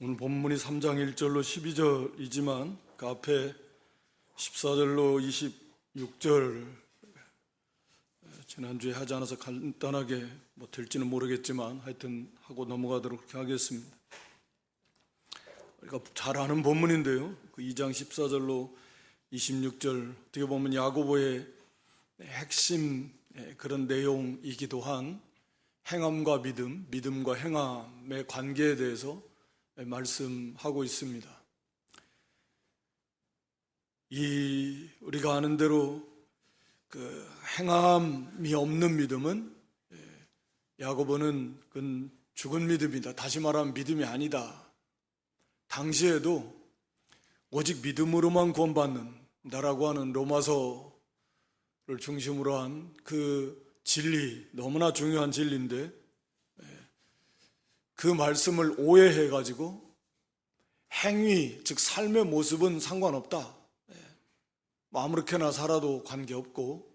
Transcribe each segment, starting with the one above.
오늘 본문이 3장 1절로 12절이지만 그 앞에 14절로 26절 지난주에 하지 않아서 간단하게 될지는 모르겠지만 하여튼 하고 넘어가도록 그렇게 하겠습니다. 우리가 잘 아는 본문인데요, 그 2장 14절로 26절 어떻게 보면 야고보의 핵심 그런 내용이기도 한 행함과 믿음, 믿음과 행함의 관계에 대해서 말씀하고 있습니다. 우리가 아는 대로 그 행함이 없는 믿음은 야고보는 그건 죽은 믿음이다. 다시 말하면 믿음이 아니다. 당시에도 오직 믿음으로만 구원받는다라고 하는 로마서를 중심으로 한 그 진리, 너무나 중요한 진리인데 그 말씀을 오해해가지고 행위, 즉 삶의 모습은 상관없다. 아무렇게나 살아도 관계없고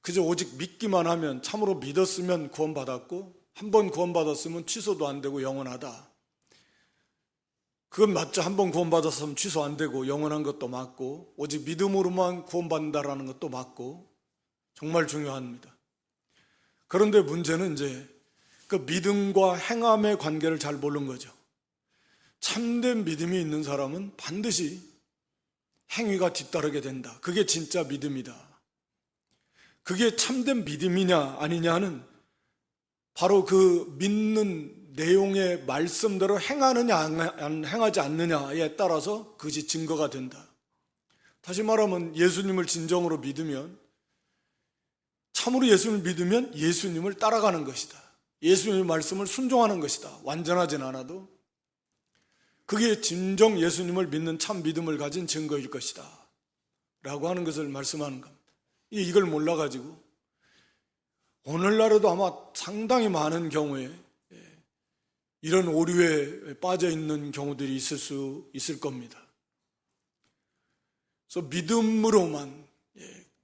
그저 오직 믿기만 하면, 참으로 믿었으면 구원받았고 한 번 구원받았으면 취소도 안 되고 영원하다. 그건 맞죠. 한 번 구원받았으면 취소 안 되고 영원한 것도 맞고 오직 믿음으로만 구원받는다라는 것도 맞고 정말 중요합니다. 그런데 문제는 이제 그 믿음과 행함의 관계를 잘 모르는 거죠. 참된 믿음이 있는 사람은 반드시 행위가 뒤따르게 된다. 그게 진짜 믿음이다. 그게 참된 믿음이냐 아니냐는 바로 그 믿는 내용의 말씀대로 행하느냐 행하지 않느냐에 따라서 그것이 증거가 된다. 다시 말하면 예수님을 진정으로 믿으면, 참으로 예수님을 믿으면 예수님을 따라가는 것이다. 예수님의 말씀을 순종하는 것이다. 완전하진 않아도 그게 진정 예수님을 믿는 참 믿음을 가진 증거일 것이다 라고 하는 것을 말씀하는 겁니다. 이걸 몰라가지고 오늘날에도 아마 상당히 많은 경우에 이런 오류에 빠져 있는 경우들이 있을 겁니다. 그래서 믿음으로만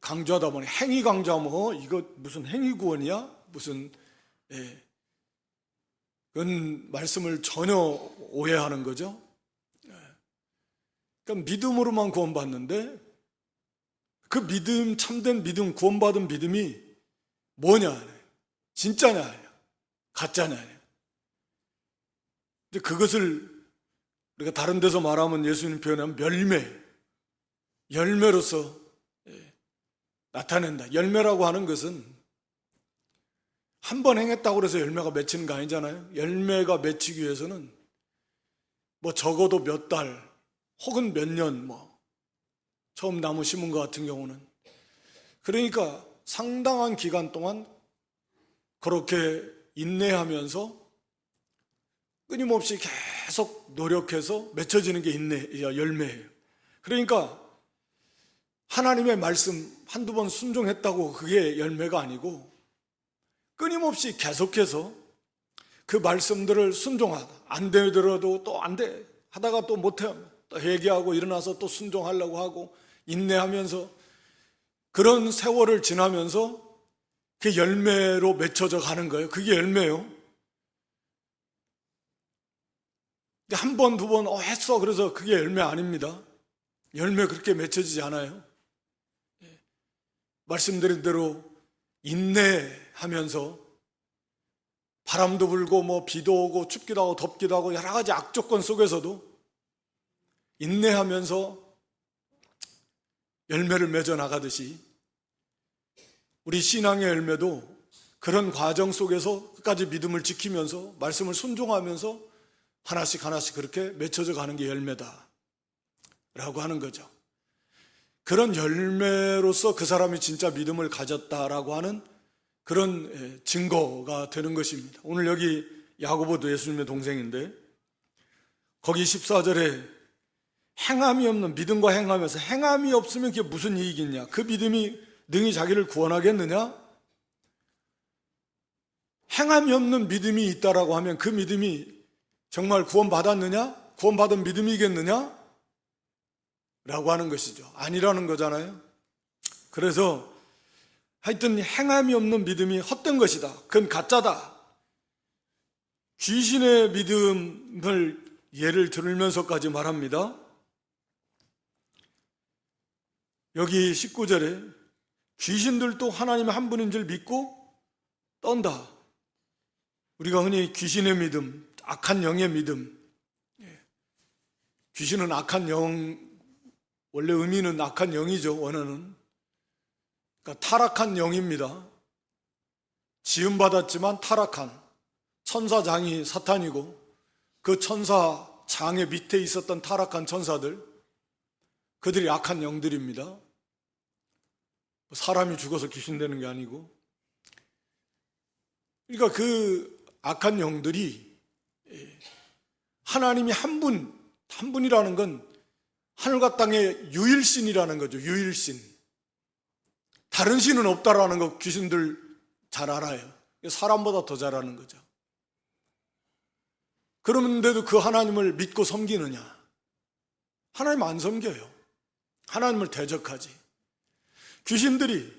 강조하다 보니 행위 강조하면 이거 무슨 행위 구원이야? 무슨 그건 말씀을 전혀 오해하는 거죠. 그러니까 믿음으로만 구원받는데 그 믿음, 참된 믿음, 구원받은 믿음이 뭐냐? 진짜냐? 가짜냐? 근데 그것을 우리가 다른 데서 말하면 예수님 표현하면 열매로서 나타낸다. 열매라고 하는 것은 한 번 행했다고 해서 열매가 맺히는 거 아니잖아요. 열매가 맺히기 위해서는 적어도 몇 달 혹은 몇 년 처음 나무 심은 것 같은 경우는 그러니까 상당한 기간 동안 그렇게 인내하면서 끊임없이 계속 노력해서 맺혀지는 게 열매예요. 그러니까 하나님의 말씀 한두 번 순종했다고 그게 열매가 아니고 끊임없이 계속해서 그 말씀들을 순종하다, 안 되더라도 또 안 돼 하다가 또 못해, 또 회개하고 일어나서 또 순종하려고 하고 인내하면서 그런 세월을 지나면서 그 열매로 맺혀져 가는 거예요. 그게 열매예요. 한 번, 두 번 했어 그래서 그게 열매 아닙니다. 열매 그렇게 맺혀지지 않아요. 말씀드린 대로 인내하면서 바람도 불고 비도 오고 춥기도 하고 덥기도 하고 여러 가지 악조건 속에서도 인내하면서 열매를 맺어 나가듯이 우리 신앙의 열매도 그런 과정 속에서 끝까지 믿음을 지키면서 말씀을 순종하면서 하나씩 하나씩 그렇게 맺혀져 가는 게 열매다 라고 하는 거죠. 그런 열매로서 그 사람이 진짜 믿음을 가졌다라고 하는 그런 증거가 되는 것입니다. 오늘 여기 야고보도 예수님의 동생인데 거기 14절에 행함이 없는 믿음과 행함에서 행함이 없으면 그게 무슨 이익이냐? 그 믿음이 능히 자기를 구원하겠느냐? 행함이 없는 믿음이 있다라고 하면 그 믿음이 정말 구원받았느냐? 구원받은 믿음이겠느냐? 라고 하는 것이죠. 아니라는 거잖아요. 그래서 하여튼 행함이 없는 믿음이 헛된 것이다. 그건 가짜다. 귀신의 믿음을 예를 들으면서까지 말합니다. 여기 19절에 귀신들도 하나님의 한 분인 줄 믿고 떤다. 우리가 흔히 귀신의 믿음, 악한 영의 믿음, 귀신은 악한 영, 원래 의미는 악한 영이죠. 원어는 그러니까 타락한 영입니다. 지음받았지만 타락한 천사장이 사탄이고 그 천사장의 밑에 있었던 타락한 천사들, 그들이 악한 영들입니다. 사람이 죽어서 귀신 되는 게 아니고, 그러니까 그 악한 영들이 하나님이 한 분이라는 건 하늘과 땅의 유일신이라는 거죠. 유일신. 다른 신은 없다라는 거 귀신들 잘 알아요. 사람보다 더 잘 아는 거죠. 그런데도 그 하나님을 믿고 섬기느냐? 하나님 안 섬겨요. 하나님을 대적하지. 귀신들이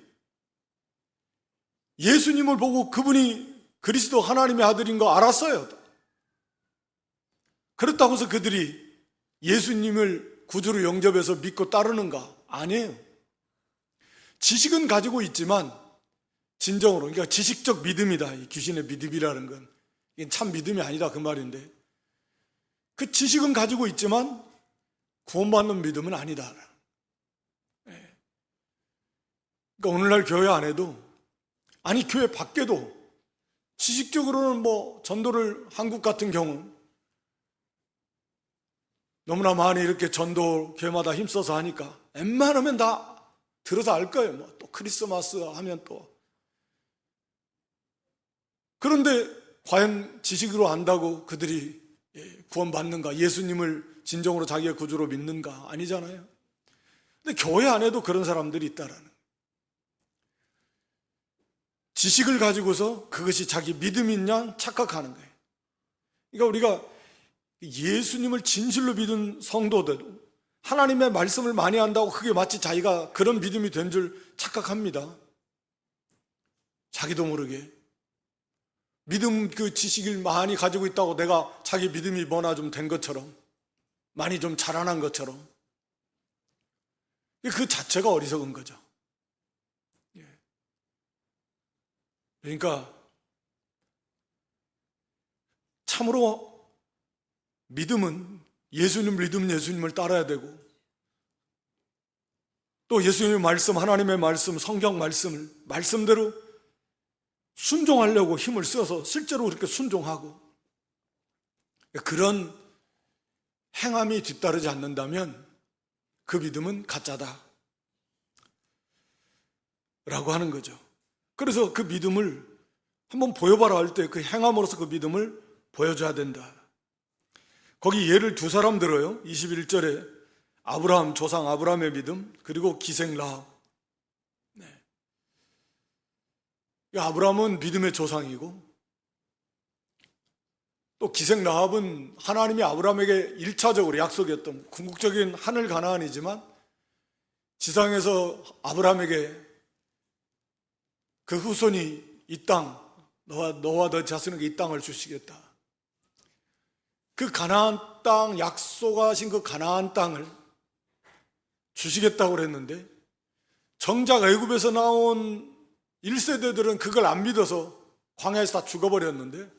예수님을 보고 그분이 그리스도 하나님의 아들인 거 알았어요. 그렇다고 해서 그들이 예수님을 구주로 영접해서 믿고 따르는가? 아니에요. 지식은 가지고 있지만 진정으로, 그러니까 지식적 믿음이다. 이 귀신의 믿음이라는 건 이게 참 믿음이 아니다 그 말인데, 그 지식은 가지고 있지만 구원받는 믿음은 아니다. 그러니까 오늘날 교회 안에도, 아니 교회 밖에도 지식적으로는 뭐 전도를, 한국 같은 경우 너무나 많이 이렇게 전도 교회마다 힘써서 하니까 웬만하면 다 들어서 알 거예요. 뭐 또 크리스마스 하면 또. 그런데 과연 지식으로 안다고 그들이 구원받는가? 예수님을 진정으로 자기의 구주로 믿는가? 아니잖아요. 근데 교회 안에도 그런 사람들이 있다라는, 지식을 가지고서 그것이 자기 믿음인 양 착각하는 거예요. 그러니까 우리가 예수님을 진실로 믿은 성도들, 하나님의 말씀을 많이 한다고 그게 마치 자기가 그런 믿음이 된 줄 착각합니다. 자기도 모르게. 믿음 그 지식을 많이 가지고 있다고 내가 자기 믿음이 뭐나 좀 된 것처럼, 많이 좀 자라난 것처럼. 그 자체가 어리석은 거죠. 그러니까 참으로 믿음은 예수님 믿음, 예수님을 따라야 되고, 또 예수님의 말씀, 하나님의 말씀, 성경 말씀을 말씀대로 순종하려고 힘을 써서 실제로 그렇게 순종하고, 그런 행함이 뒤따르지 않는다면 그 믿음은 가짜다 라고 하는 거죠. 그래서 그 믿음을 한번 보여봐라 할 때 그 행함으로써 그 믿음을 보여줘야 된다. 거기 예를 두 사람 들어요. 21절에 아브라함, 조상 아브라함의 믿음, 그리고 기생 라합. 아브라함은 믿음의 조상이고, 또 기생 라합은 하나님이 아브라함에게 1차적으로 약속했던 궁극적인 하늘 가나안이지만 지상에서 아브라함에게 그 후손이 이 땅, 너와 너 자손에게 이 땅을 주시겠다. 그 가나안 땅, 약속하신 그 가나안 땅을 주시겠다고 그랬는데, 정작 애굽에서 나온 1세대들은 그걸 안 믿어서 광야에서 다 죽어버렸는데,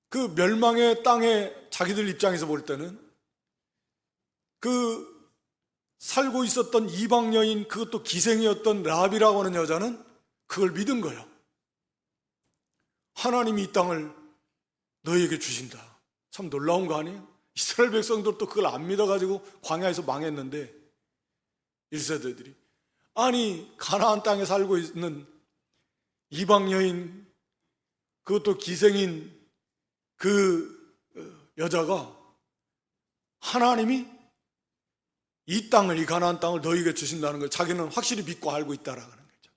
그 멸망의 땅에 자기들 입장에서 볼 때는 그 살고 있었던 이방 여인, 그것도 기생이었던 라합이라고 하는 여자는 그걸 믿은 거예요. 하나님이 이 땅을 너희에게 주신다. 참 놀라운 거 아니에요? 이스라엘 백성들도 그걸 안 믿어가지고 광야에서 망했는데, 1세대들이. 아니 가나안 땅에 살고 있는 이방 여인, 그것도 기생인 그 여자가 하나님이 이 땅을, 이 가나안 땅을 너희에게 주신다는 걸 자기는 확실히 믿고 알고 있다라는 거죠.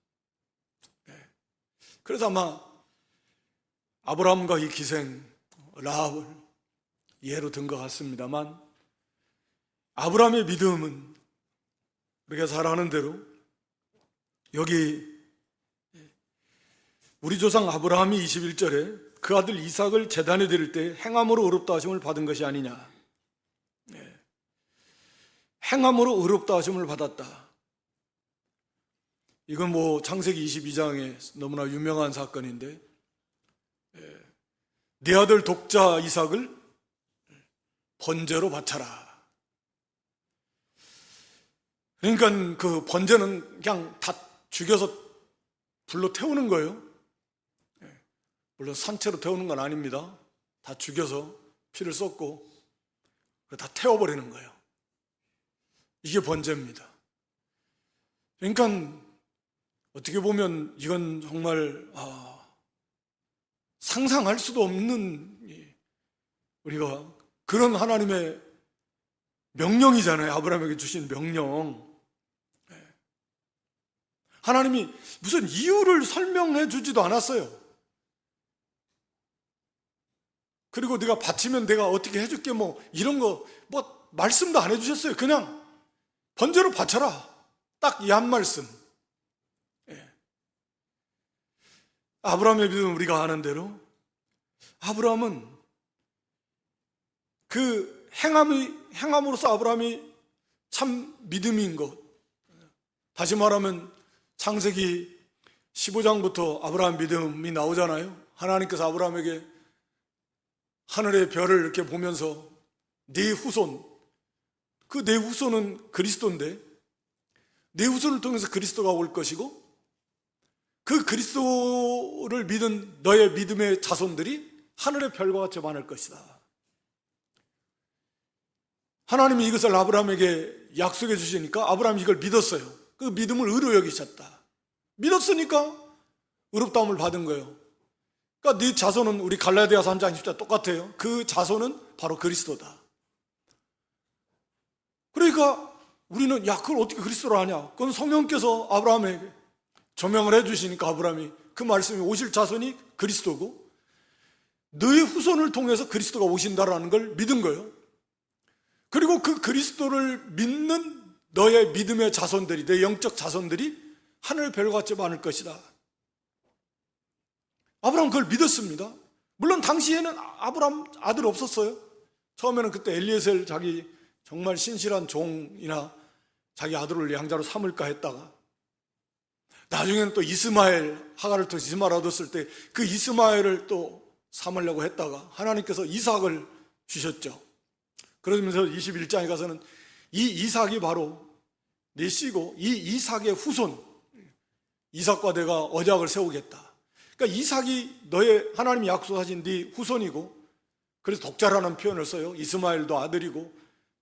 그래서 아마 아브라함과 이 기생 라합을 예로 든 것 같습니다만, 아브라함의 믿음은 우리가 잘 아는 대로 여기 우리 조상 아브라함이 21절에 그 아들 이삭을 제단에 드릴 때 행함으로 의롭다 하심을 받은 것이 아니냐. 행함으로 의롭다 하심을 받았다. 이건 창세기 22장에 너무나 유명한 사건인데, 네 아들 독자 이삭을 번제로 바쳐라. 그러니까 그 번제는 그냥 다 죽여서 불로 태우는 거예요. 물론 산채로 태우는 건 아닙니다. 다 죽여서 피를 쏟고 다 태워버리는 거예요. 이게 번제입니다. 그러니까 어떻게 보면 이건 정말 상상할 수도 없는, 우리가 그런 하나님의 명령이잖아요. 아브라함에게 주신 명령. 하나님이 무슨 이유를 설명해 주지도 않았어요. 그리고 네가 바치면 내가 어떻게 해줄게 이런 거 말씀도 안 해주셨어요. 그냥 번제로 바쳐라. 딱 이 한 말씀. 아브라함의 믿음, 우리가 아는 대로 아브라함은 그 행함으로써 아브라함이 참 믿음인 것. 다시 말하면 창세기 15장부터 아브라함 믿음이 나오잖아요. 하나님께서 아브라함에게 하늘의 별을 이렇게 보면서 네 후손, 그 네 후손은 그리스도인데 네 후손을 통해서 그리스도가 올 것이고, 그 그리스도를 믿은 너의 믿음의 자손들이 하늘의 별과 같이 많을 것이다. 하나님이 이것을 아브라함에게 약속해 주시니까 아브라함이 이걸 믿었어요. 그 믿음을 의로 여기셨다. 믿었으니까 의롭다움을 받은 거예요. 그러니까 네 자손은, 우리 갈라디아서 3장 20절 똑같아요. 그 자손은 바로 그리스도다. 그러니까 우리는 그걸 어떻게 그리스도로 하냐? 그건 성령께서 아브라함에게 조명을 해주시니까 아브라함이 그 말씀이 오실 자손이 그리스도고 너의 후손을 통해서 그리스도가 오신다라는 걸 믿은 거예요. 그리고 그 그리스도를 믿는 너의 믿음의 자손들이, 내 영적 자손들이 하늘 별같이 많을 것이다. 아브라함 그걸 믿었습니다. 물론 당시에는 아브라함 아들 없었어요. 처음에는 그때 엘리에셀 자기 정말 신실한 종이나 자기 아들을 양자로 삼을까 했다가, 나중에는 또 이스마엘, 하갈을 통해서 이스마엘 얻었을 때 그 이스마엘을 또 삼으려고 했다가 하나님께서 이삭을 주셨죠. 그러면서 21장에 가서는 이 이삭이 바로 네 씨고 이 이삭의 후손, 이삭과 내가 언약을 세우겠다. 그러니까 이삭이 너의 하나님이 약속하신 네 후손이고, 그래서 독자라는 표현을 써요. 이스마엘도 아들이고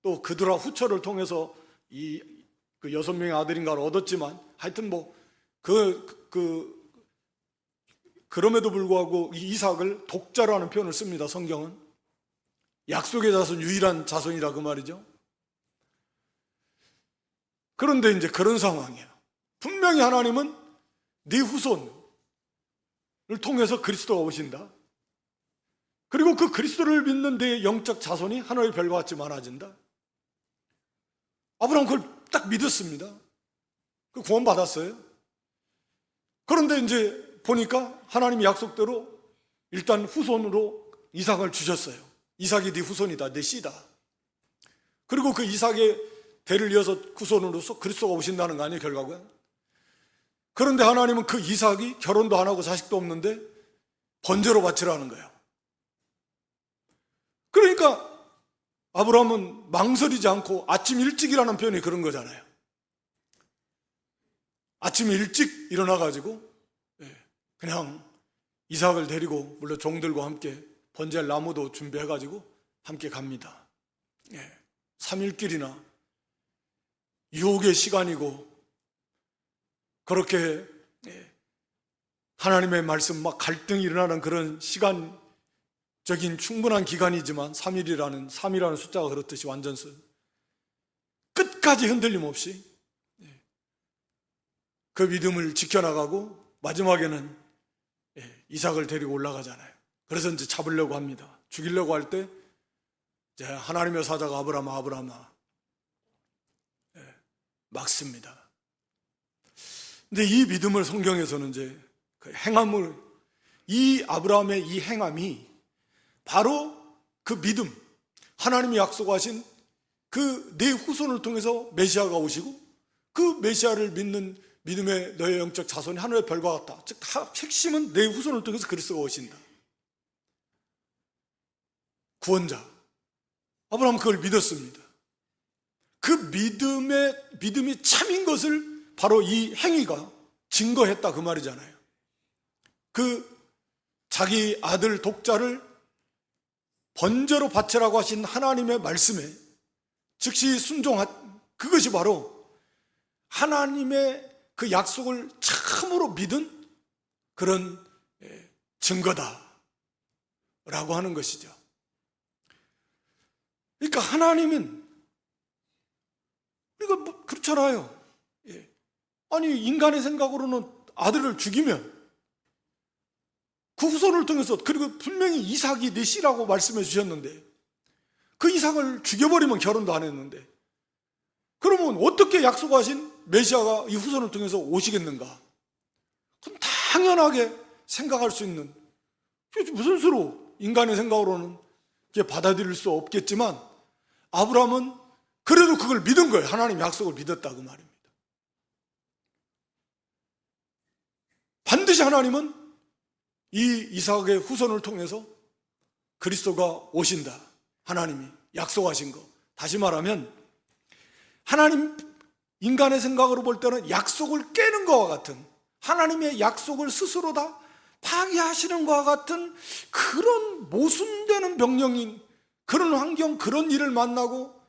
또 그들아 후처를 통해서 그 6명의 아들인가를 얻었지만, 하여튼 그럼에도 불구하고 이 이삭을 독자라는 표현을 씁니다. 성경은 약속의 자손, 유일한 자손이라 그 말이죠. 그런데 이제 그런 상황이에요. 분명히 하나님은 네 후손을 통해서 그리스도가 오신다. 그리고 그 그리스도를 믿는 내 영적 자손이 하늘의 별과 같이 많아진다. 아브라함 그걸 딱 믿었습니다. 그 구원 받았어요. 그런데 이제 보니까 하나님이 약속대로 일단 후손으로 이삭을 주셨어요. 이삭이 네 후손이다, 네 씨다. 그리고 그 이삭의 대를 이어서 후손으로서 그리스도가 오신다는 거 아니에요, 결국은. 그런데 하나님은 그 이삭이 결혼도 안 하고 자식도 없는데 번제로 바치라는 거예요. 그러니까 아브라함은 망설이지 않고, 아침 일찍이라는 표현이 그런 거잖아요. 아침 일찍 일어나가지고 그냥 이삭을 데리고, 물론 종들과 함께 번제할 나무도 준비해가지고 함께 갑니다. 3일길이나 유혹의 시간이고, 그렇게 하나님의 말씀 갈등이 일어나는 그런 시간적인 충분한 기간이지만 3이라는 숫자가 그렇듯이 완전수 끝까지 흔들림 없이 그 믿음을 지켜나가고 마지막에는 이삭을 데리고 올라가잖아요. 그래서 이제 잡으려고 합니다. 죽이려고 할 때 이제 하나님의 사자가 아브라함아 막습니다. 근데 이 믿음을 성경에서는 이제 그 행함을, 이 아브라함의 이 행함이 바로 그 믿음, 하나님이 약속하신 그 내 후손을 통해서 메시아가 오시고 그 메시아를 믿는 믿음의 너의 영적 자손이 하늘의 별과 같다. 즉 다 핵심은 내 후손을 통해서 그리스도가 오신다. 구원자. 아브라함은 그걸 믿었습니다. 그 믿음이 참인 것을 바로 이 행위가 증거했다 그 말이잖아요. 그 자기 아들 독자를 번제로 바치라고 하신 하나님의 말씀에 즉시 순종한 그것이 바로 하나님의 그 약속을 참으로 믿은 그런 증거다라고 하는 것이죠. 그러니까 하나님은 이거 뭐 그렇잖아요. 아니 인간의 생각으로는 아들을 죽이면 그 후손을 통해서, 그리고 분명히 이삭이 네 씨라고 말씀해 주셨는데 그 이삭을 죽여버리면 결혼도 안 했는데 그러면 어떻게 약속하신 메시아가 이 후손을 통해서 오시겠는가? 그럼 당연하게 생각할 수 있는, 무슨 수로 인간의 생각으로는 받아들일 수 없겠지만 아브라함은 그래도 그걸 믿은 거예요. 하나님 약속을 믿었다 그 말입니다. 반드시 하나님은 이 이삭의 후손을 통해서 그리스도가 오신다. 하나님이 약속하신 거. 다시 말하면 하나님, 인간의 생각으로 볼 때는 약속을 깨는 것과 같은, 하나님의 약속을 스스로 다 파기하시는 것과 같은 그런 모순되는 명령인, 그런 환경, 그런 일을 만나고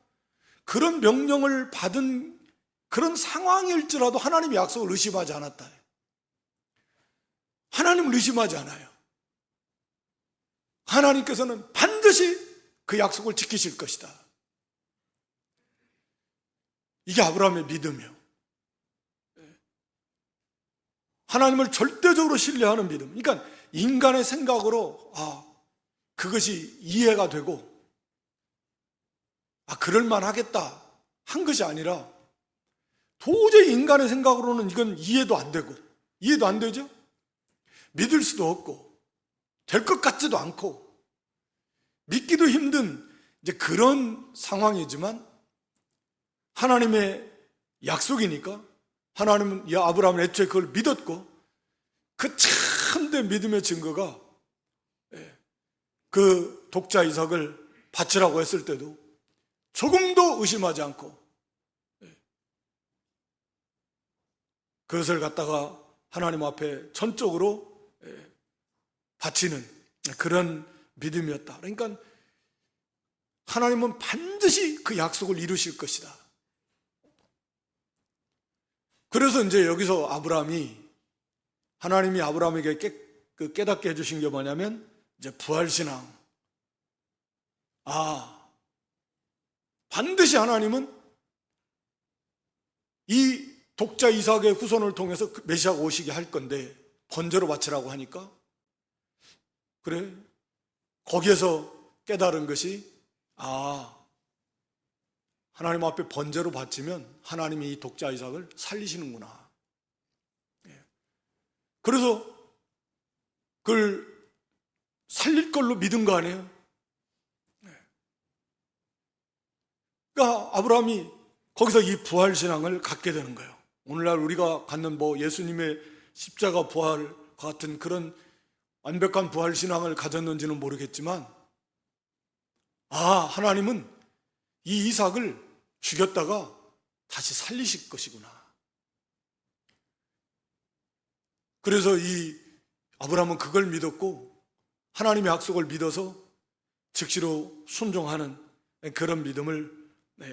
그런 명령을 받은 그런 상황일지라도 하나님의 약속을 의심하지 않았다. 하나님을 의심하지 않아요. 하나님께서는 반드시 그 약속을 지키실 것이다. 이게 아브라함의 믿음이에요. 하나님을 절대적으로 신뢰하는 믿음. 그러니까 인간의 생각으로 그것이 이해가 되고 그럴만 하겠다 한 것이 아니라 도저히 인간의 생각으로는 이건 이해도 안 되고, 이해도 안 되죠? 믿을 수도 없고 될 것 같지도 않고 믿기도 힘든 이제 그런 상황이지만 하나님의 약속이니까 하나님은 이 아브라함은 애초에 그걸 믿었고 그 참된 믿음의 증거가 그 독자 이삭을 바치라고 했을 때도 조금도 의심하지 않고 그것을 갖다가 하나님 앞에 전적으로 바치는 그런 믿음이었다. 그러니까 하나님은 반드시 그 약속을 이루실 것이다. 그래서 이제 여기서 아브라함이, 하나님이 아브라함에게 깨닫게 해주신 게 뭐냐면 이제 부활신앙. 반드시 하나님은 이 독자 이삭의 후손을 통해서 메시아가 오시게 할 건데 번제로 바치라고 하니까, 그래, 거기에서 깨달은 것이 하나님 앞에 번제로 바치면 하나님이 이 독자 이삭을 살리시는구나. 그래서 그걸 살릴 걸로 믿은 거 아니에요? 그러니까 아브라함이 거기서 이 부활신앙을 갖게 되는 거예요. 오늘날 우리가 갖는 예수님의 십자가 부활 같은 그런 완벽한 부활신앙을 가졌는지는 모르겠지만 하나님은 이 이삭을 죽였다가 다시 살리실 것이구나. 그래서 이 아브라함은 그걸 믿었고 하나님의 약속을 믿어서 즉시로 순종하는 그런 믿음을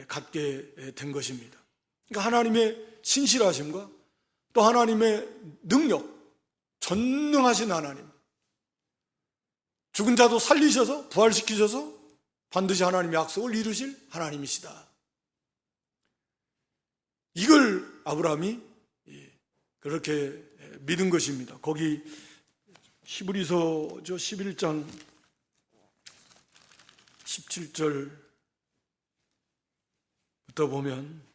갖게 된 것입니다. 그러니까 하나님의 신실하심과 또 하나님의 능력, 전능하신 하나님, 죽은 자도 살리셔서 부활시키셔서 반드시 하나님의 약속을 이루실 하나님이시다. 이걸 아브라함이 그렇게 믿은 것입니다. 거기 히브리서 11장 17절부터 보면,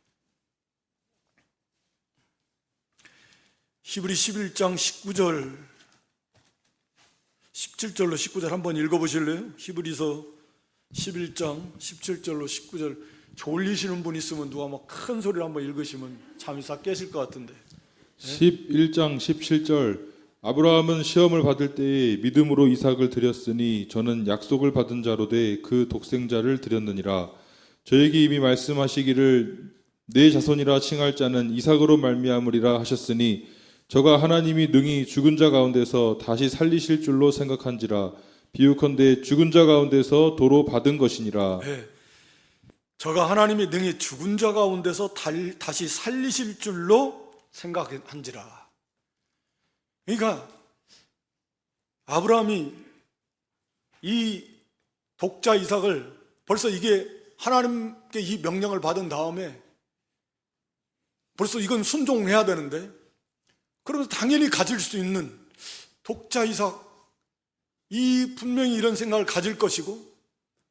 히브리 11장 19절 17절로 19절 한번 읽어보실래요? 히브리서 11장 17절로 19절. 졸리시는 분 있으면 누가 막 큰 소리로 한번 읽으시면 잠이 싹 깨실 것 같은데. 11장 17절 아브라함은 시험을 받을 때에 믿음으로 이삭을 드렸으니 저는 약속을 받은 자로 돼 그 독생자를 드렸느니라. 저에게 이미 말씀하시기를 내 자손이라 칭할 자는 이삭으로 말미암으리라 하셨으니 저가 하나님이 능히 죽은 자 가운데서 다시 살리실 줄로 생각한지라. 비유컨대 죽은 자 가운데서 도로 받은 것이니라. 네. 저가 하나님이 능히 죽은 자 가운데서 다시 살리실 줄로 생각한지라. 그러니까 아브라함이 이 독자 이삭을 벌써 이게 하나님께 이 명령을 받은 다음에 벌써 이건 순종해야 되는데, 그러면서 당연히 가질 수 있는 독자 이삭, 이 분명히 이런 생각을 가질 것이고,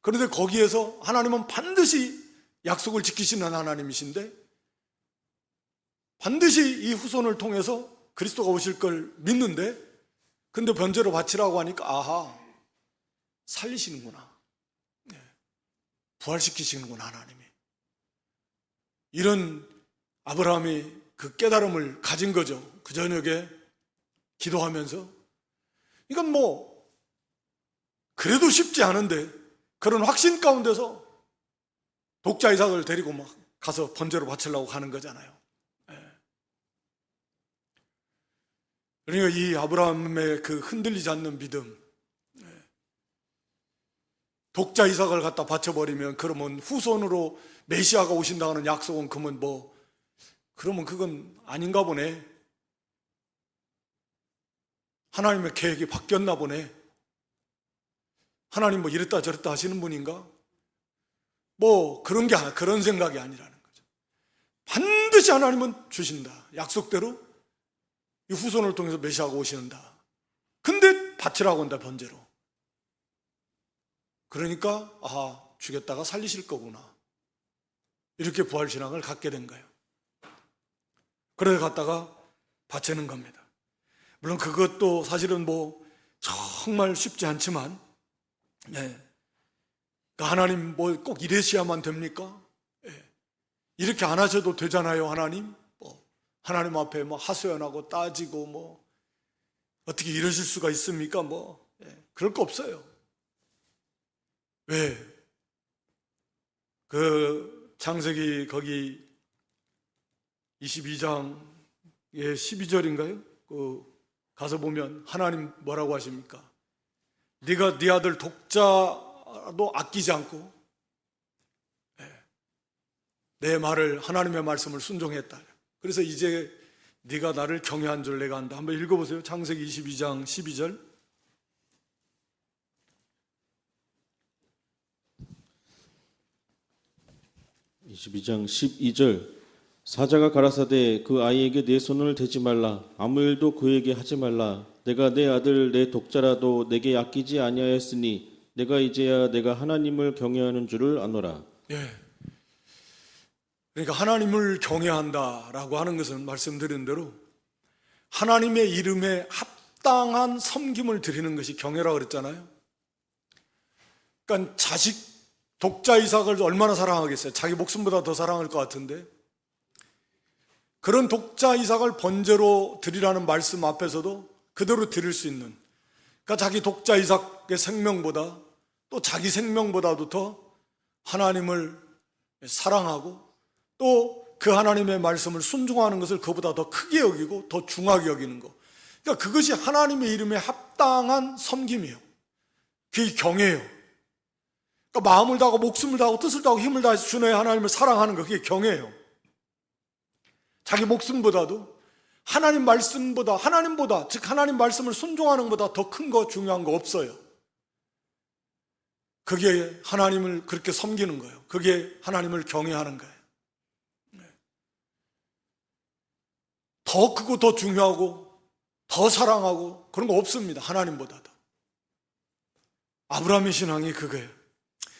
그런데 거기에서 하나님은 반드시 약속을 지키시는 하나님이신데 반드시 이 후손을 통해서 그리스도가 오실 걸 믿는데, 근데 번제로 바치라고 하니까 아하, 살리시는구나, 부활시키시는구나 하나님이. 이런 아브라함이 그 깨달음을 가진 거죠. 그 저녁에 기도하면서. 이건 뭐 그래도 쉽지 않은데 그런 확신 가운데서 독자 이삭을 데리고 막 가서 번제로 바치려고 가는 거잖아요. 그러니까 이 아브라함의 그 흔들리지 않는 믿음, 독자 이삭을 갖다 바쳐버리면 그러면 후손으로 메시아가 오신다는 약속은 그러면 그건 아닌가 보네. 하나님의 계획이 바뀌었나 보네. 하나님 뭐 이랬다 저랬다 하시는 분인가? 그런 생각이 아니라는 거죠. 반드시 하나님은 주신다. 약속대로 이 후손을 통해서 메시아가 오신다. 근데 바치라고 한다, 번제로. 그러니까 죽였다가 살리실 거구나, 이렇게 부활신앙을 갖게 된 거예요. 그래서 갖다가 바치는 겁니다. 물론 그것도 사실은 정말 쉽지 않지만, 하나님 꼭 이래셔야만 됩니까? 이렇게 안 하셔도 되잖아요. 하나님 앞에 하소연하고 따지고 어떻게 이러실 수가 있습니까? 그럴 거 없어요. 왜? 그 창세기 거기 22장의 12절인가요? 가서 보면 하나님 뭐라고 하십니까? 네가 네 아들 독자도 아끼지 않고 내 말을, 하나님의 말씀을 순종했다. 그래서 이제 네가 나를 경외한 줄 내가 안다. 한번 읽어보세요. 창세기 22장 12절. 22장 12절 사자가 가라사대 그 아이에게 내 손을 대지 말라 아무 일도 그에게 하지 말라 내가 내 아들 내 독자라도 내게 아끼지 아니하였으니 내가 이제야 내가 하나님을 경외하는 줄을 아노라. 그러니까 하나님을 경외한다라고 하는 것은 말씀드린 대로 하나님의 이름에 합당한 섬김을 드리는 것이 경외라고 그랬잖아요. 그러니까 독자 이삭을 얼마나 사랑하겠어요? 자기 목숨보다 더 사랑할 것 같은데, 그런 독자 이삭을 번제로 드리라는 말씀 앞에서도 그대로 드릴 수 있는, 그러니까 자기 독자 이삭의 생명보다, 또 자기 생명보다도 더 하나님을 사랑하고 또 그 하나님의 말씀을 순종하는 것을 그보다 더 크게 여기고 더 중하게 여기는 거. 그러니까 그것이 하나님의 이름에 합당한 섬김이에요. 그게 경외예요. 그러니까 마음을 다하고 목숨을 다하고 뜻을 다하고 힘을 다해서 주의 하나님을 사랑하는 거, 그게 경외예요. 자기 목숨보다도 하나님보다, 즉 하나님 말씀을 순종하는 것보다 더 큰 거, 중요한 거 없어요. 그게 하나님을 그렇게 섬기는 거예요. 그게 하나님을 경외하는 거예요. 더 크고 더 중요하고 더 사랑하고 그런 거 없습니다. 하나님보다도. 아브라함의 신앙이 그거예요.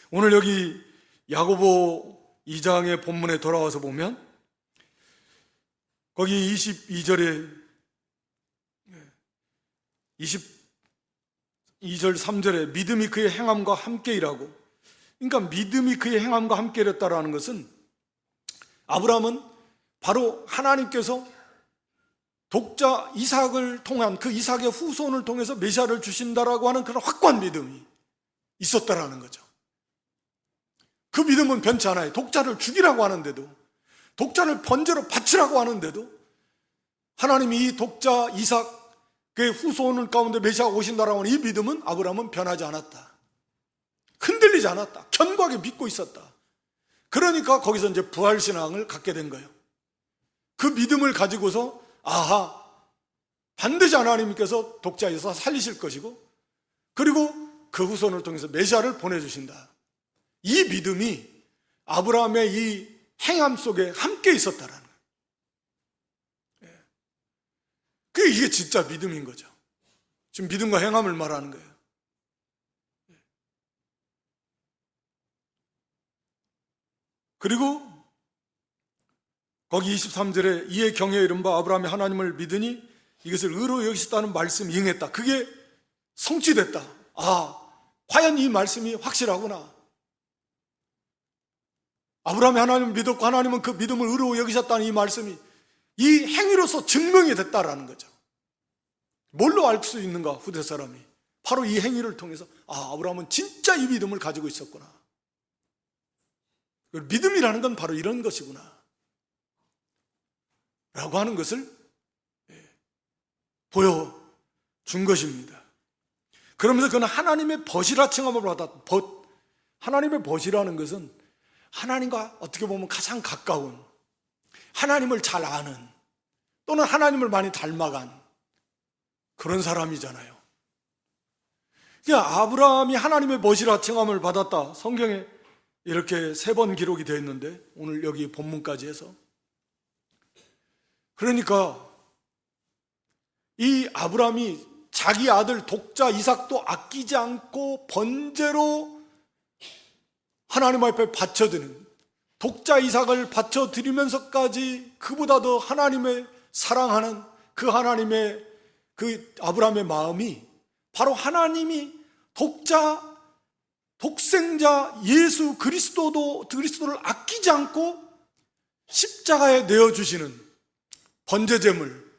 오늘 여기 야고보 2장의 본문에 돌아와서 보면 거기 22절에 2절 3절에 믿음이 그의 행함과 함께 일하고, 그러니까 믿음이 그의 행함과 함께 일했다라는 것은 아브라함은 바로 하나님께서 독자 이삭을 통한 그 이삭의 후손을 통해서 메시아를 주신다라고 하는 그런 확고한 믿음이 있었다라는 거죠. 그 믿음은 변치 않아요. 독자를 죽이라고 하는데도, 독자를 번제로 바치라고 하는데도 하나님이 이 독자 이삭의 후손을 가운데 메시아가 오신다라고 하는 이 믿음은 아브라함은 변하지 않았다. 흔들리지 않았다. 견고하게 믿고 있었다. 그러니까 거기서 이제 부활신앙을 갖게 된 거예요. 그 믿음을 가지고서 아하, 반드시 하나님께서 독자 이삭을 살리실 것이고, 그리고 그 후손을 통해서 메시아를 보내주신다. 이 믿음이 아브라함의 이 행함 속에 함께 있었다라는 거예요. 이게 진짜 믿음인 거죠. 지금 믿음과 행함을 말하는 거예요. 그리고 거기 23절에 이에 경외에 이른 바 아브라함이 하나님을 믿으니 이것을 의로 여기셨다는 말씀이 응했다. 그게 성취됐다. 아, 과연 이 말씀이 확실하구나. 아브라함이 하나님을 믿었고 하나님은 그 믿음을 의로 여기셨다는 이 말씀이 이 행위로서 증명이 됐다라는 거죠. 뭘로 알 수 있는가, 후대 사람이? 바로 이 행위를 통해서 아브라함은 진짜 이 믿음을 가지고 있었구나. 믿음이라는 건 바로 이런 것이구나 라고 하는 것을 보여준 것입니다. 그러면서 그는 하나님의 벗이라 칭함을 받았다. 하나님의 벗이라는 것은 하나님과 어떻게 보면 가장 가까운, 하나님을 잘 아는, 또는 하나님을 많이 닮아간 그런 사람이잖아요. 그러니까 아브라함이 하나님의 벗이라 칭함을 받았다. 성경에 이렇게 3번 기록이 되어 있는데, 오늘 여기 본문까지 해서, 그러니까 이 아브라함이 자기 아들 독자 이삭도 아끼지 않고 번제로 하나님 앞에 바쳐드리는, 독자 이삭을 바쳐드리면서까지 그보다 더 하나님의 사랑하는 그 하나님의 그 아브라함의 마음이 바로 하나님이 독생자 예수 그리스도를 아끼지 않고 십자가에 내어주시는 번제제물,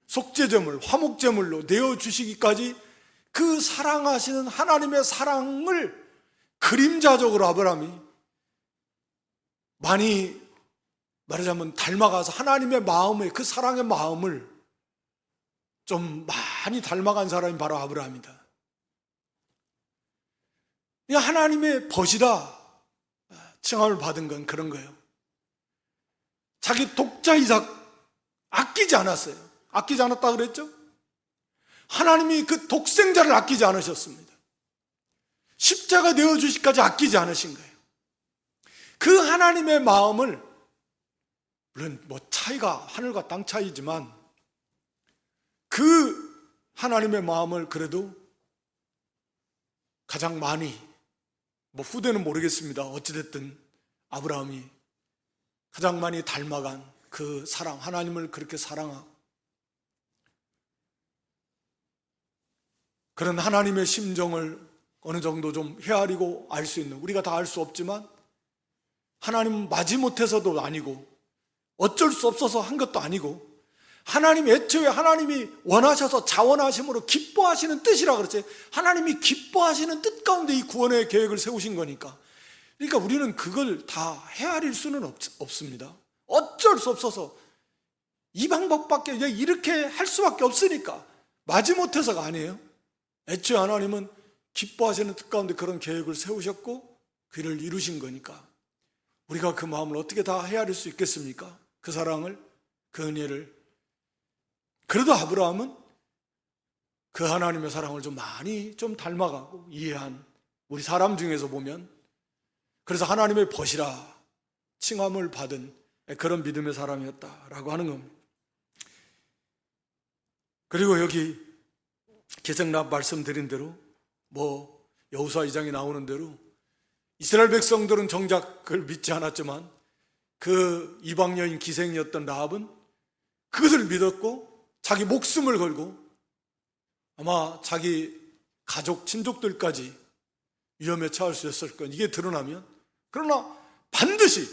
속죄제물, 화목제물로 내어주시기까지 그 사랑하시는 하나님의 사랑을 그림자적으로 아브라함이 많이 말하자면 닮아가서 하나님의 마음의 그 사랑의 마음을 좀 많이 닮아간 사람이 바로 아브라함이다. 하나님의 벗이라 칭함을 받은 건 그런 거예요. 자기 독자 이삭 아끼지 않았어요. 아끼지 않았다 그랬죠? 하나님이 그 독생자를 아끼지 않으셨습니다. 십자가 내어주시기까지 아끼지 않으신 거예요. 그 하나님의 마음을, 물론 차이가 하늘과 땅 차이지만 그 하나님의 마음을 그래도 가장 많이, 후대는 모르겠습니다. 어찌됐든 아브라함이 가장 많이 닮아간 그 사랑, 하나님을 그렇게 사랑하고 그런 하나님의 심정을 어느 정도 좀 헤아리고 알 수 있는, 우리가 다 알 수 없지만 하나님은 마지못해서도 아니고 어쩔 수 없어서 한 것도 아니고 하나님 애초에 하나님이 원하셔서 자원하심으로 기뻐하시는 뜻이라 그랬지. 하나님이 기뻐하시는 뜻 가운데 이 구원의 계획을 세우신 거니까. 그러니까 우리는 그걸 다 헤아릴 수는 없습니다. 어쩔 수 없어서 이 방법밖에, 이렇게 할 수밖에 없으니까. 마지못해서가 아니에요. 애초에 하나님은 기뻐하시는 뜻 가운데 그런 계획을 세우셨고 그를 이루신 거니까 우리가 그 마음을 어떻게 다 헤아릴 수 있겠습니까? 그 사랑을, 그 은혜를. 그래도 아브라함은 그 하나님의 사랑을 좀 많이 좀 닮아가고 이해한, 우리 사람 중에서 보면, 그래서 하나님의 벗이라 칭함을 받은 그런 믿음의 사람이었다라고 하는 겁니다. 그리고 여기 계승랍 말씀드린 대로 여호수아 2장에 나오는 대로 이스라엘 백성들은 정작 그걸 믿지 않았지만 그 이방 여인 기생이었던 라합은 그것을 믿었고 자기 목숨을 걸고 아마 자기 가족, 친족들까지 위험에 처할 수 있을 것, 이게 드러나면, 그러나 반드시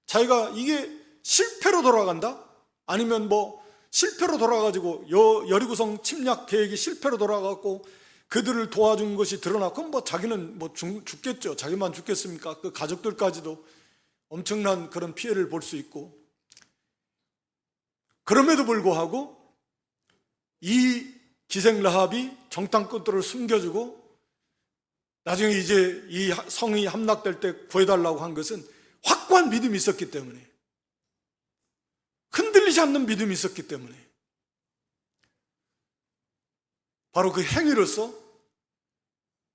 자기가 이게 실패로 돌아간다? 아니면 뭐 실패로 돌아가지고 여리고성 침략 계획이 실패로 돌아가고 그들을 도와준 것이 드러나, 그럼 뭐 자기는 뭐 죽겠죠. 자기만 죽겠습니까? 그 가족들까지도 엄청난 그런 피해를 볼 수 있고, 그럼에도 불구하고 이 기생 라합이 정탐꾼들을 숨겨주고 나중에 이제 이 성이 함락될 때 구해달라고 한 것은 확고한 믿음이 있었기 때문에, 흔들리지 않는 믿음이 있었기 때문에, 바로 그 행위로서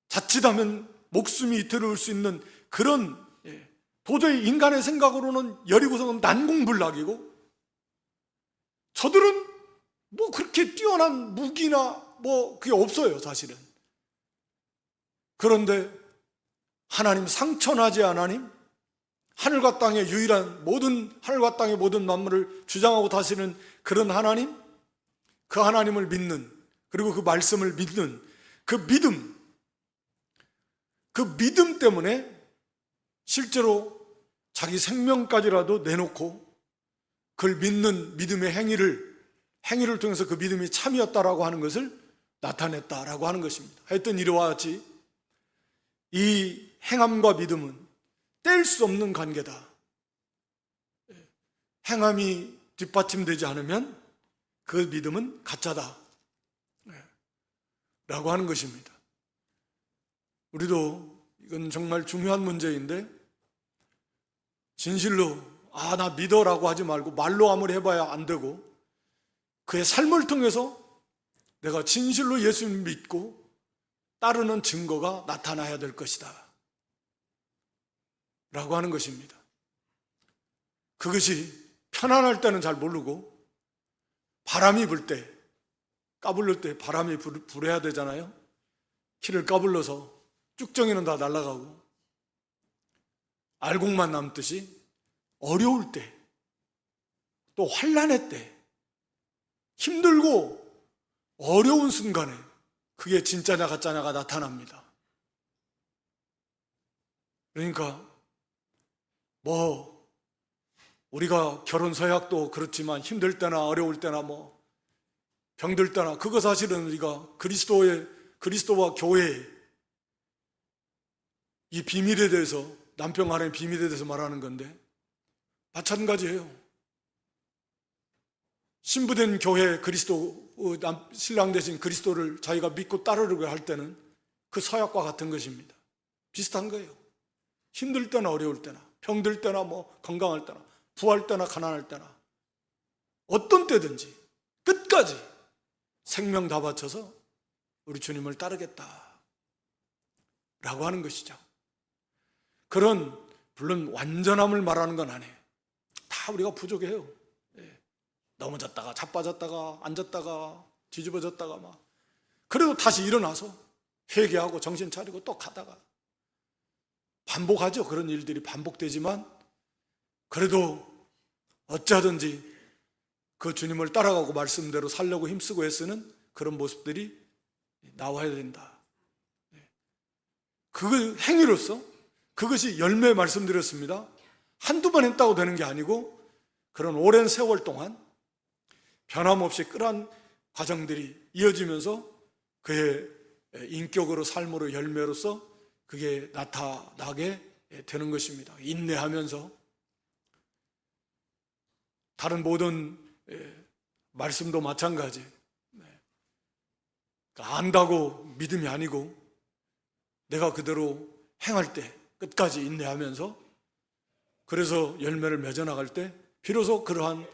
자칫하면 목숨이 들어올 수 있는 그런, 도저히 인간의 생각으로는 여리고성은 난공불락이고, 저들은 뭐 그렇게 뛰어난 무기나 뭐 그게 없어요, 사실은. 그런데 하나님, 상처나지 하나님, 하늘과 땅의 유일한 하늘과 땅의 모든 만물을 주장하고 다스리는 그런 하나님, 그 하나님을 믿는, 그리고 그 말씀을 믿는 그 믿음 때문에 실제로 자기 생명까지라도 내놓고 그걸 믿는 믿음의 행위를 통해서 그 믿음이 참이었다라고 하는 것을 나타냈다라고 하는 것입니다. 하여튼 이와 같이 이 행함과 믿음은 뗄 수 없는 관계다. 행함이 뒷받침되지 않으면 그 믿음은 가짜다 라고 하는 것입니다. 우리도 이건 정말 중요한 문제인데, 진실로 나 믿어라고 하지 말고 말로 아무리 해봐야 안 되고, 그의 삶을 통해서 내가 진실로 예수님 믿고 따르는 증거가 나타나야 될 것이다 라고 하는 것입니다. 그것이 편안할 때는 잘 모르고, 바람이 불 때, 까불릴 때 바람이 불어야 되잖아요. 키를 까불러서 쭉정이는 다 날아가고, 알곡만 남듯이 어려울 때, 또 환난의 때, 힘들고 어려운 순간에 그게 진짜냐 가짜냐가 나타납니다. 그러니까 뭐 우리가 결혼 서약도 그렇지만 힘들 때나 어려울 때나 뭐 병들 때나, 그거 사실은 우리가 그리스도와 교회의 이 비밀에 대해서, 남편 간의 비밀에 대해서 말하는 건데 마찬가지예요. 신부된 교회 신랑 대신 그리스도를 자기가 믿고 따르려고 할 때는 그 서약과 같은 것입니다. 비슷한 거예요. 힘들 때나 어려울 때나, 병들 때나 뭐 건강할 때나, 부할 때나 가난할 때나, 어떤 때든지 끝까지 생명 다 바쳐서 우리 주님을 따르겠다 라고 하는 것이죠. 그런, 물론 완전함을 말하는 건 아니에요. 다 우리가 부족해요. 넘어졌다가 자빠졌다가 앉았다가 뒤집어졌다가 막, 그래도 다시 일어나서 회개하고 정신 차리고 또 가다가 반복하죠. 그런 일들이 반복되지만 그래도 어찌하든지 그 주님을 따라가고 말씀대로 살려고 힘쓰고 애쓰는 그런 모습들이 나와야 된다. 그 행위로서 그것이 열매, 말씀드렸습니다. 한두 번 했다고 되는 게 아니고 그런 오랜 세월 동안 변함없이 그러한 과정들이 이어지면서 그의 인격으로, 삶으로, 열매로서 그게 나타나게 되는 것입니다. 인내하면서 다른 모든 말씀도 마찬가지. 안다고 믿음이 아니고 내가 그대로 행할 때 끝까지 인내하면서, 그래서 열매를 맺어나갈 때 비로소 그러한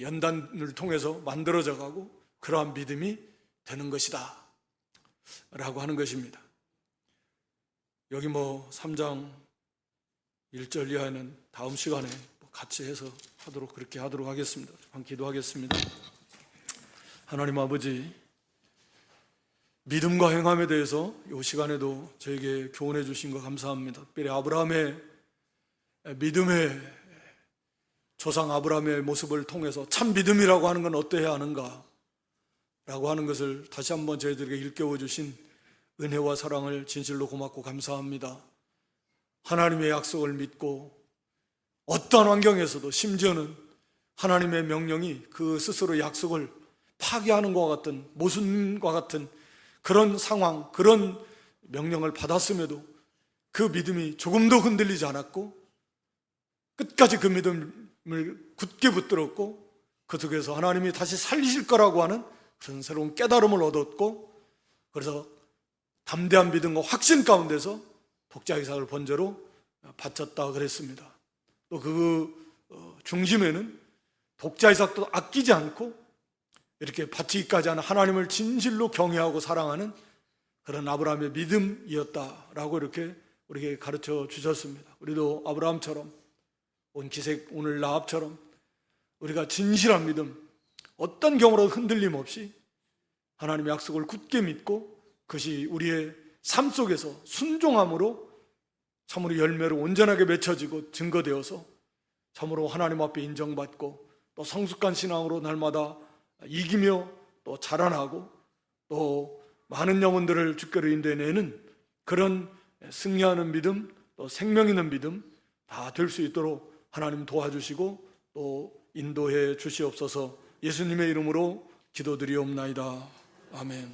연단을 통해서 만들어져 가고 그러한 믿음이 되는 것이다 라고 하는 것입니다. 여기 뭐 3장 1절 이하에는 다음 시간에 같이 해서 그렇게 하도록 하겠습니다. 기도하겠습니다. 하나님 아버지, 믿음과 행함에 대해서 이 시간에도 저에게 교훈해 주신 거 감사합니다. 특별히 아브라함의 믿음의 조상 아브라함의 모습을 통해서 참 믿음이라고 하는 건 어떠해야 하는가 라고 하는 것을 다시 한번 저희들에게 일깨워 주신 은혜와 사랑을 진실로 고맙고 감사합니다. 하나님의 약속을 믿고 어떠한 환경에서도 심지어는 하나님의 명령이 그 스스로 약속을 파기하는 것과 같은 모순과 같은 그런 상황, 그런 명령을 받았음에도 그 믿음이 조금도 흔들리지 않았고 끝까지 그 믿음을 굳게 붙들었고 그 속에서 하나님이 다시 살리실 거라고 하는 그런 새로운 깨달음을 얻었고 그래서 담대한 믿음과 확신 가운데서 독자 이삭을 번제로 바쳤다 그랬습니다. 또 그 중심에는 독자 이삭도 아끼지 않고 이렇게 바치기까지 하는 하나님을 진실로 경외하고 사랑하는 그런 아브라함의 믿음이었다라고 이렇게 우리에게 가르쳐 주셨습니다. 우리도 아브라함처럼 온기색 오늘 라합처럼 우리가 진실한 믿음, 어떤 경우라도 흔들림 없이 하나님의 약속을 굳게 믿고 그것이 우리의 삶 속에서 순종함으로 참으로 열매로 온전하게 맺혀지고 증거되어서 참으로 하나님 앞에 인정받고 또 성숙한 신앙으로 날마다 이기며 또 자라나고 또 많은 영혼들을 주께로 인도해내는 그런 승리하는 믿음 또 생명 있는 믿음 다 될 수 있도록 하나님 도와주시고 또 인도해 주시옵소서. 예수님의 이름으로 기도드리옵나이다. 아멘.